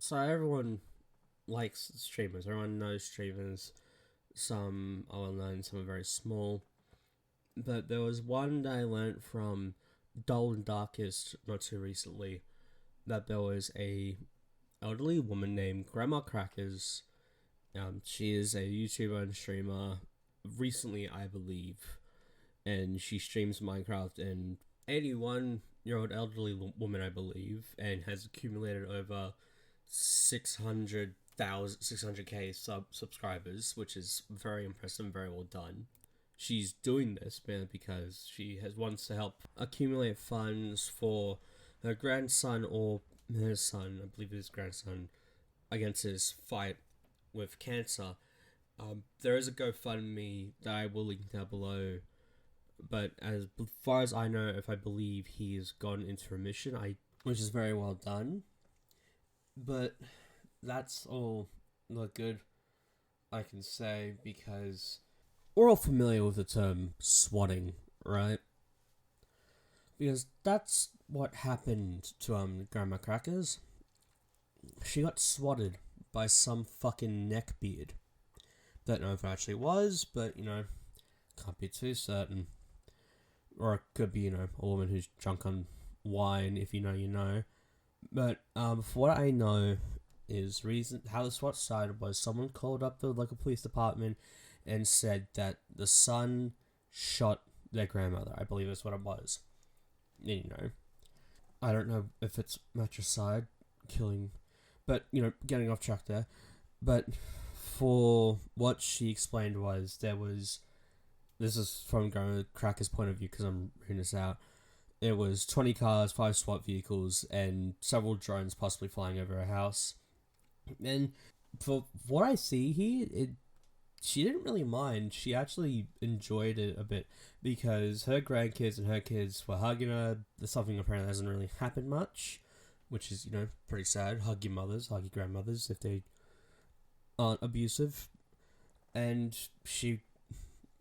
So everyone likes streamers. Everyone knows streamers. Some are well known, some are very small. But there was one that I learned from Dull and Darkest not too recently that there was a elderly woman named Grandma Crackers. She is a YouTuber and streamer. Recently, I believe, and she streams Minecraft. And 81-year-old elderly woman, I believe, and has accumulated over 600k subscribers, which is very impressive and very well done. She's doing this because she wants to help accumulate funds for her grandson or her son, I believe his grandson, against his fight with cancer. There is a GoFundMe that I will link down below, but as far as I know, if I believe he has gone into remission, which is very well done. But that's all not good I can say, because we're all familiar with the term swatting, right? Because that's what happened to Grandma Crackers. She got swatted by some fucking neckbeard. Don't know if it actually was, but can't be too certain. Or it could be, a woman who's drunk on wine, if you know, you know. But for what I know is how the SWAT started was someone called up the local police department and said that the son shot their grandmother. I believe that's what it was. I don't know if it's matricide, killing, but getting off track there. But for what she explained was this is from Cracker's point of view because I'm reading this out. It was 20 cars, 5 SWAT vehicles, and several drones possibly flying over her house. And for what I see here, she didn't really mind. She actually enjoyed it a bit because her grandkids and her kids were hugging her. There's something apparently hasn't really happened much, which is, pretty sad. Hug your mothers, hug your grandmothers if they aren't abusive. And she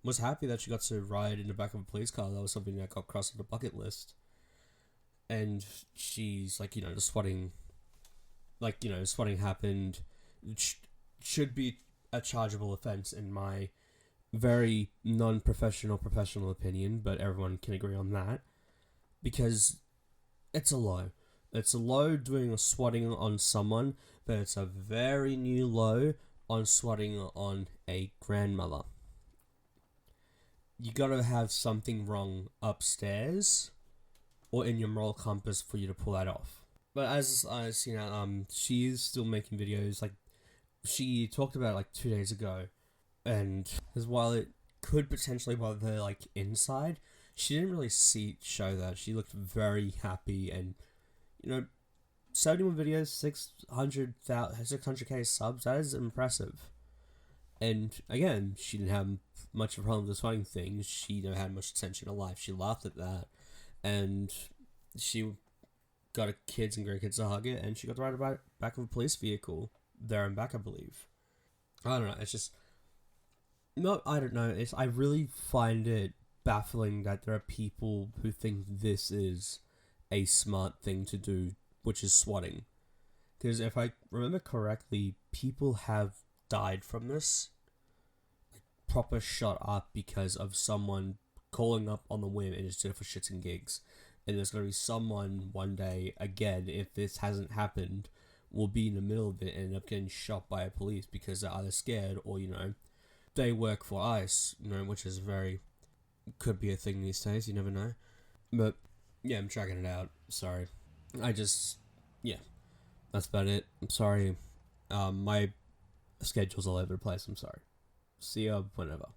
was happy that she got to ride in the back of a police car. That was something that got crossed on the bucket list. And she's like, the swatting, swatting happened. It should be a chargeable offense in my very professional opinion, but everyone can agree on that. Because it's a low. It's a low doing a swatting on someone, but it's a very new low on swatting on a grandmother. You gotta have something wrong upstairs or in your moral compass for you to pull that off. But as I see now, she is still making videos. Like, she talked about it like 2 days ago, and as while it could potentially bother her like inside, she didn't really show that. She looked very happy, and 71 videos, 600k subs. That is impressive. And again, she didn't have much of a problem with the swatting thing. She never had much attention in her life. She laughed at that, and she got her kids and grandkids to hug it, and she got to ride about back of a police vehicle there and back, I believe. I don't know. It's just I don't know. I really find it baffling that there are people who think this is a smart thing to do, which is swatting. Because if I remember correctly, people have died from this, like proper shot up because of someone calling up on the whim and just did it for shits and gigs. And there's going to be someone one day, again, if this hasn't happened, will be in the middle of it and end up getting shot by a police because they're either scared or, they work for ICE, which is could be a thing these days, you never know. But, yeah, I'm tracking it out. Sorry. That's about it. I'm sorry. My schedule's all over the place, I'm sorry. See ya whenever.